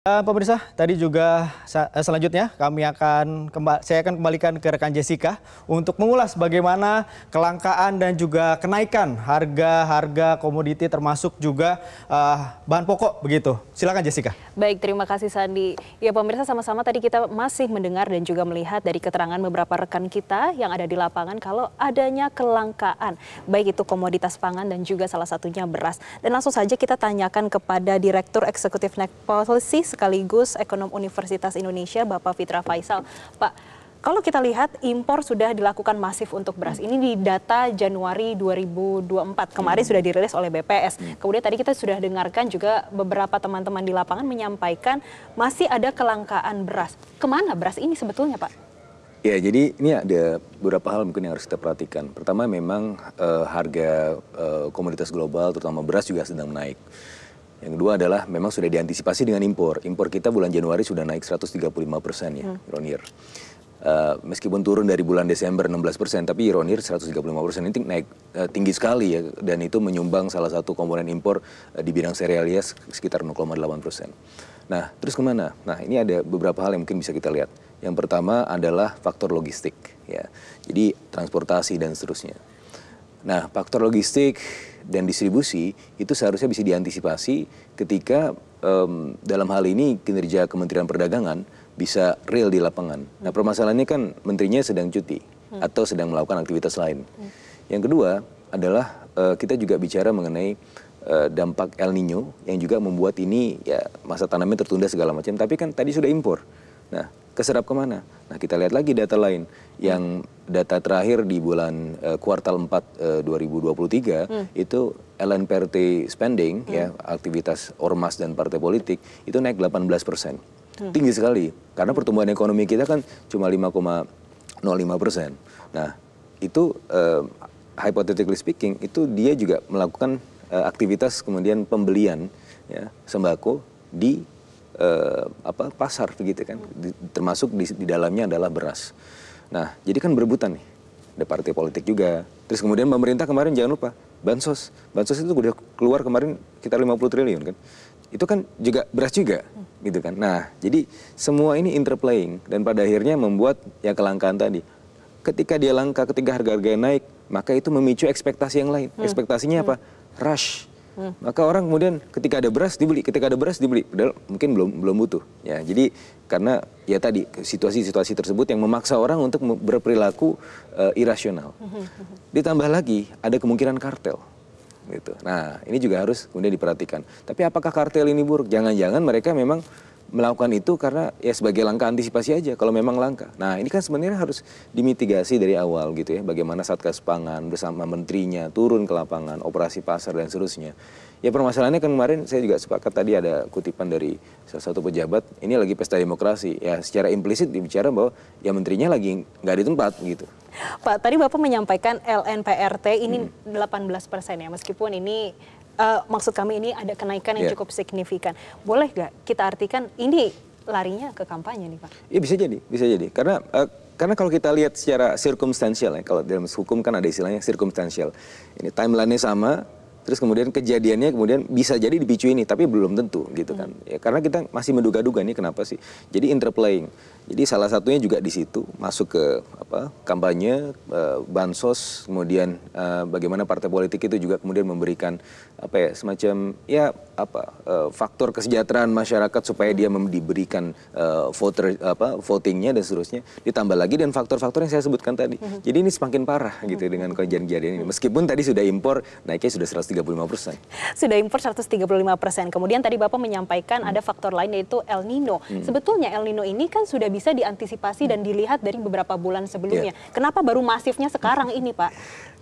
Pemirsa, tadi juga selanjutnya saya akan kembalikan ke rekan Jessica untuk mengulas bagaimana kelangkaan dan juga kenaikan harga komoditi termasuk juga bahan pokok begitu. Silakan Jessica. Baik, terima kasih Sandi. Ya pemirsa, sama-sama tadi kita masih mendengar dan juga melihat dari keterangan beberapa rekan kita yang ada di lapangan kalau adanya kelangkaan, baik itu komoditas pangan dan juga salah satunya beras. Dan langsung saja kita tanyakan kepada Direktur Eksekutif Net Policy sekaligus Ekonom Universitas Indonesia, Bapak Fitra Faisal. Pak, kalau kita lihat impor sudah dilakukan masif untuk beras. Ini di data Januari 2024, kemarin sudah dirilis oleh BPS. Kemudian tadi kita sudah dengarkan juga beberapa teman-teman di lapangan menyampaikan masih ada kelangkaan beras. Kemana beras ini sebetulnya, Pak? Ya, jadi ini ada beberapa hal mungkin yang harus kita perhatikan. Pertama, memang harga komoditas global, terutama beras juga sedang naik. Yang kedua adalah memang sudah diantisipasi dengan impor. Impor kita bulan Januari sudah naik 135% ya, year on year. Meskipun turun dari bulan Desember 16%, tapi year on year 135% ini naik tinggi sekali ya. Dan itu menyumbang salah satu komponen impor di bidang serealia sekitar 0,8%. Nah, terus kemana? Nah, ini ada beberapa hal yang mungkin bisa kita lihat. Yang pertama adalah faktor logistik ya. Jadi transportasi dan seterusnya. Nah, faktor logistik dan distribusi itu seharusnya bisa diantisipasi ketika dalam hal ini kinerja Kementerian Perdagangan bisa real di lapangan. Nah, permasalahannya kan menterinya sedang cuti atau sedang melakukan aktivitas lain. Yang kedua adalah kita juga bicara mengenai dampak El Nino yang juga membuat ini ya masa tanamnya tertunda segala macam. Tapi kan tadi sudah impor. Nah, keserap kemana? Nah, kita lihat lagi data lain. Yang data terakhir di bulan kuartal 4 2023 itu LNPRT spending ya, aktivitas ormas dan partai politik itu naik 18%. Tinggi sekali karena pertumbuhan ekonomi kita kan cuma 5,05%. Nah, itu hypothetically speaking itu dia juga melakukan aktivitas kemudian pembelian ya, sembako di pasar begitu kan, termasuk di dalamnya adalah beras. Nah, jadi kan berebutan nih, ada partai politik juga. Terus kemudian pemerintah kemarin jangan lupa bansos itu udah keluar kemarin sekitar 50 triliun kan, itu kan juga beras juga gitu kan. Nah, jadi semua ini interplaying dan pada akhirnya membuat ya kelangkaan tadi. Ketika dia langka, ketika harga-harga naik, maka itu memicu ekspektasi yang lain. Ekspektasinya apa? Rush. Maka orang kemudian ketika ada beras dibeli, padahal mungkin belum butuh. Ya, jadi karena ya tadi situasi-situasi tersebut yang memaksa orang untuk berperilaku irasional. Ditambah lagi ada kemungkinan kartel. Gitu. Nah, ini juga harus kemudian diperhatikan. Tapi apakah kartel ini buruk? Jangan-jangan mereka memang melakukan itu karena ya sebagai langkah antisipasi aja kalau memang langka. Nah, ini kan sebenarnya harus dimitigasi dari awal gitu ya. Bagaimana Satgas Pangan bersama menterinya turun ke lapangan, operasi pasar dan seterusnya. Ya permasalahannya kan kemarin saya juga sepakat tadi ada kutipan dari salah satu pejabat, ini lagi pesta demokrasi. Ya secara implisit dibicara bahwa ya menterinya lagi nggak di tempat gitu. Pak, tadi Bapak menyampaikan LNPRT ini 18% ya, meskipun ini maksud kami ini ada kenaikan yang cukup signifikan. Boleh nggak kita artikan ini larinya ke kampanye nih Pak? Iya bisa jadi. Karena kalau kita lihat secara circumstantial ya, kalau dalam hukum kan ada istilahnya circumstantial. Ini timeline-nya sama, terus kemudian kejadiannya kemudian bisa jadi dipicu ini, tapi belum tentu gitu kan. Ya, karena kita masih menduga-duga nih kenapa sih. Jadi interplaying. Jadi salah satunya juga di situ masuk ke kampanye, bansos, kemudian bagaimana partai politik itu juga kemudian memberikan semacam faktor kesejahteraan masyarakat supaya dia diberikan votingnya dan seterusnya. Ditambah lagi dan faktor-faktor yang saya sebutkan tadi. Jadi ini semakin parah gitu dengan kejadian-kejadian ini. Meskipun tadi sudah impor naiknya sudah 135%. Sudah impor 135%. Kemudian tadi Bapak menyampaikan ada faktor lain yaitu El Nino. Sebetulnya El Nino ini kan sudah bisa diantisipasi dan dilihat dari beberapa bulan sebelumnya. Kenapa baru masifnya sekarang ini, Pak?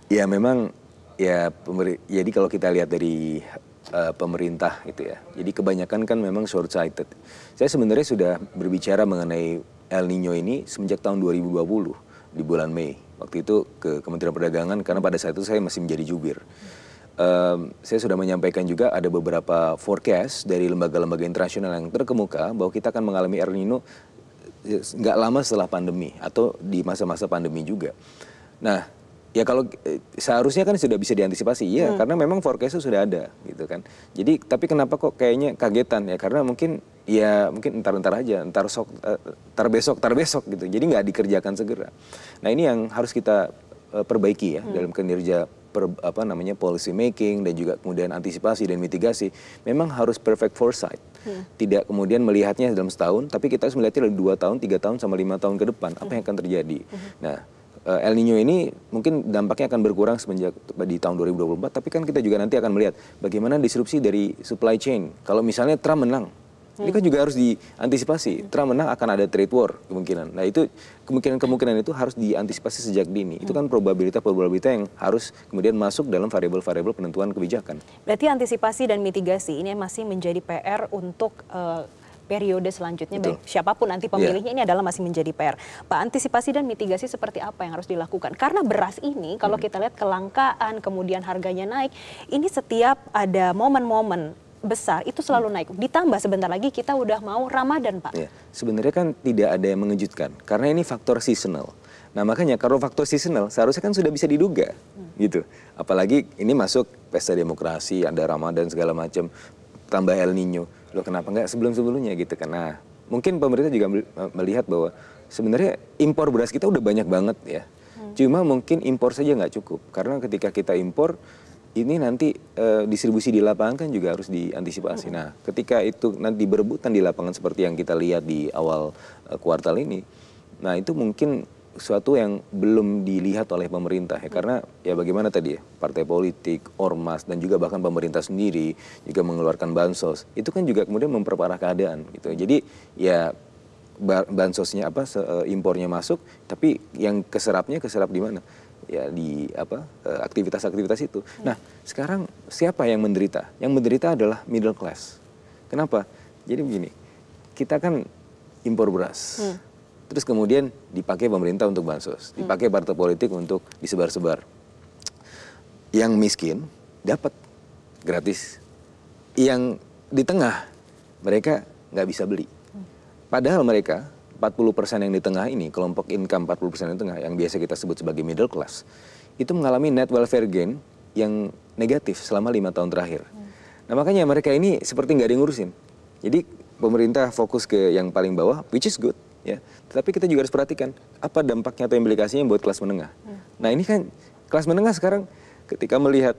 Ya memang ya jadi kalau kita lihat dari pemerintah itu ya. Jadi kebanyakan kan memang short sighted. Saya sebenarnya sudah berbicara mengenai El Nino ini semenjak tahun 2020 di bulan Mei. Waktu itu ke Kementerian Perdagangan karena pada saat itu saya masih menjadi jubir. Saya sudah menyampaikan juga ada beberapa forecast dari lembaga-lembaga internasional yang terkemuka bahwa kita akan mengalami El Nino nggak lama setelah pandemi atau di masa-masa pandemi juga. Nah, Ya kalau seharusnya kan sudah bisa diantisipasi, ya karena memang forecast-nya sudah ada gitu kan. Jadi tapi kenapa kok kayaknya kagetan ya? Karena mungkin entar aja, entar besok gitu. Jadi nggak dikerjakan segera. Nah ini yang harus kita perbaiki ya dalam kinerja policy making dan juga kemudian antisipasi dan mitigasi. Memang harus perfect foresight. Tidak kemudian melihatnya dalam setahun, tapi kita harus melihatnya dalam 2 tahun, 3 tahun, sama 5 tahun ke depan apa yang akan terjadi. Nah El Nino ini mungkin dampaknya akan berkurang semenjak di tahun 2024, tapi kan kita juga nanti akan melihat bagaimana disrupsi dari supply chain. Kalau misalnya Trump menang, ini kan juga harus diantisipasi. Trump menang akan ada trade war kemungkinan. Nah itu kemungkinan itu harus diantisipasi sejak dini. Itu kan probabilitas yang harus kemudian masuk dalam variabel-variabel penentuan kebijakan. Berarti antisipasi dan mitigasi ini masih menjadi PR untuk periode selanjutnya, baik siapapun nanti pemilihnya, ini adalah masih menjadi PR. Pak, antisipasi dan mitigasi seperti apa yang harus dilakukan? Karena beras ini kalau kita lihat kelangkaan, kemudian harganya naik, ini setiap ada momen-momen besar itu selalu naik. Ditambah sebentar lagi kita udah mau Ramadan, Pak. Ya, sebenarnya kan tidak ada yang mengejutkan karena ini faktor seasonal. Nah makanya kalau faktor seasonal seharusnya kan sudah bisa diduga gitu. Apalagi ini masuk pesta demokrasi, ada Ramadan segala macam, tambah El Nino. Loh kenapa nggak sebelum-sebelumnya gitu kan. Nah mungkin pemerintah juga melihat bahwa sebenarnya impor beras kita udah banyak banget ya. Cuma mungkin impor saja nggak cukup. Karena ketika kita impor, ini nanti distribusi di lapangan kan juga harus diantisipasi. Nah ketika itu nanti berebutan di lapangan seperti yang kita lihat di awal kuartal ini, nah itu mungkin suatu yang belum dilihat oleh pemerintah ya, karena ya bagaimana tadi ya, partai politik, ormas dan juga bahkan pemerintah sendiri juga mengeluarkan bansos, itu kan juga kemudian memperparah keadaan gitu. Jadi ya bansosnya impornya masuk, tapi yang keserap di mana? Ya di aktivitas-aktivitas itu. Nah sekarang siapa yang menderita? Yang menderita adalah middle class. Kenapa? Jadi begini, kita kan impor beras. Terus kemudian dipakai pemerintah untuk bansos, dipakai partai politik untuk disebar-sebar. Yang miskin dapat gratis, yang di tengah mereka nggak bisa beli. Padahal mereka 40% yang di tengah ini, kelompok income 40% di tengah yang biasa kita sebut sebagai middle class, itu mengalami net welfare gain yang negatif selama 5 tahun terakhir. Nah makanya mereka ini seperti nggak ada yang ngurusin. Jadi pemerintah fokus ke yang paling bawah, which is good. Ya, tetapi kita juga harus perhatikan apa dampaknya atau implikasinya buat kelas menengah. Nah ini kan kelas menengah sekarang ketika melihat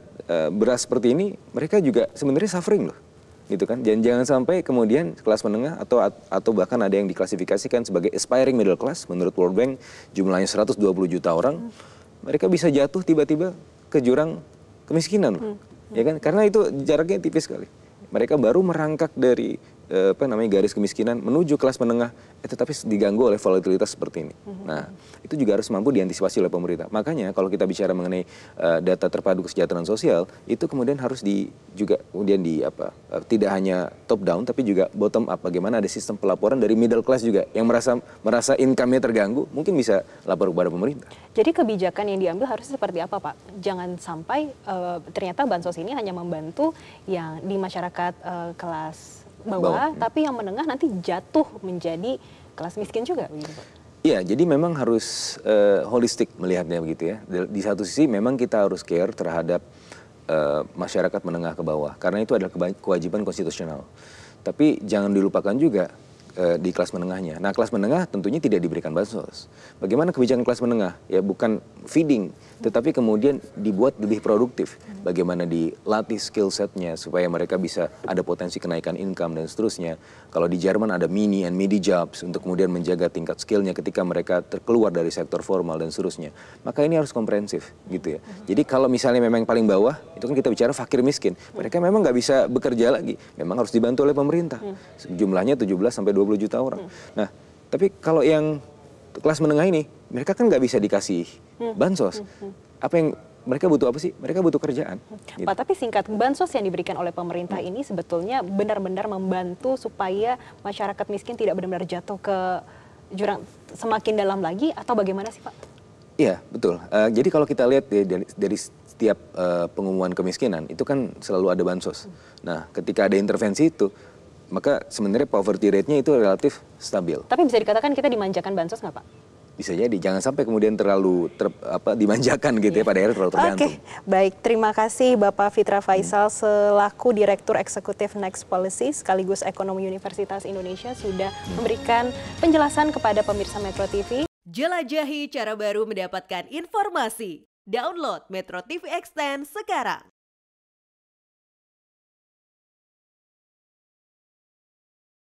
beras seperti ini, mereka juga sebenarnya suffering loh, gitu kan. Jangan sampai kemudian kelas menengah atau bahkan ada yang diklasifikasikan sebagai aspiring middle class menurut World Bank, jumlahnya 120 juta orang, mereka bisa jatuh tiba-tiba ke jurang kemiskinan loh, ya kan? Karena itu jaraknya tipis sekali. Mereka baru merangkak dari garis kemiskinan menuju kelas menengah, tetapi diganggu oleh volatilitas seperti ini. Nah, itu juga harus mampu diantisipasi oleh pemerintah. Makanya kalau kita bicara mengenai data terpadu kesejahteraan sosial, itu kemudian harus tidak hanya top down, tapi juga bottom up. Bagaimana ada sistem pelaporan dari middle class juga yang merasa income-nya terganggu, mungkin bisa lapor kepada pemerintah. Jadi kebijakan yang diambil harusnya seperti apa, Pak? Jangan sampai ternyata bansos ini hanya membantu yang di masyarakat kelas bawah, tapi yang menengah nanti jatuh menjadi kelas miskin juga begitu, Pak. Iya, jadi memang harus holistik melihatnya begitu ya. Di satu sisi memang kita harus care terhadap masyarakat menengah ke bawah, karena itu adalah kewajiban konstitusional. Tapi jangan dilupakan juga di kelas menengahnya. Nah, kelas menengah tentunya tidak diberikan bansos. Bagaimana kebijakan kelas menengah? Ya bukan feeding, tetapi kemudian dibuat lebih produktif. Bagaimana dilatih skill setnya supaya mereka bisa ada potensi kenaikan income dan seterusnya. Kalau di Jerman ada mini and midi jobs untuk kemudian menjaga tingkat skillnya ketika mereka keluar dari sektor formal dan seterusnya. Maka ini harus komprehensif gitu ya. Jadi kalau misalnya memang yang paling bawah, itu kan kita bicara fakir miskin. Mereka memang nggak bisa bekerja lagi. Memang harus dibantu oleh pemerintah. Jumlahnya 17-20 juta orang. Nah, tapi kalau yang kelas menengah ini, mereka kan nggak bisa dikasih bansos. Apa yang mereka butuh apa sih? Mereka butuh kerjaan. Gitu. Pak, tapi singkat, bansos yang diberikan oleh pemerintah ini sebetulnya benar-benar membantu supaya masyarakat miskin tidak benar-benar jatuh ke jurang semakin dalam lagi, atau bagaimana sih, Pak? Iya, betul. Jadi kalau kita lihat dari setiap pengumuman kemiskinan, itu kan selalu ada bansos. Nah, ketika ada intervensi itu, maka sebenarnya poverty rate-nya itu relatif stabil. Tapi bisa dikatakan kita dimanjakan bansos nggak, Pak? Bisa jadi, jangan sampai kemudian terlalu dimanjakan gitu ya, pada akhirnya terlalu tergantung. Oke, baik. Terima kasih Bapak Fitra Faisal selaku Direktur Eksekutif Next Policy sekaligus Ekonom Universitas Indonesia sudah memberikan penjelasan kepada pemirsa Metro TV. Jelajahi cara baru mendapatkan informasi. Download Metro TV Extend sekarang.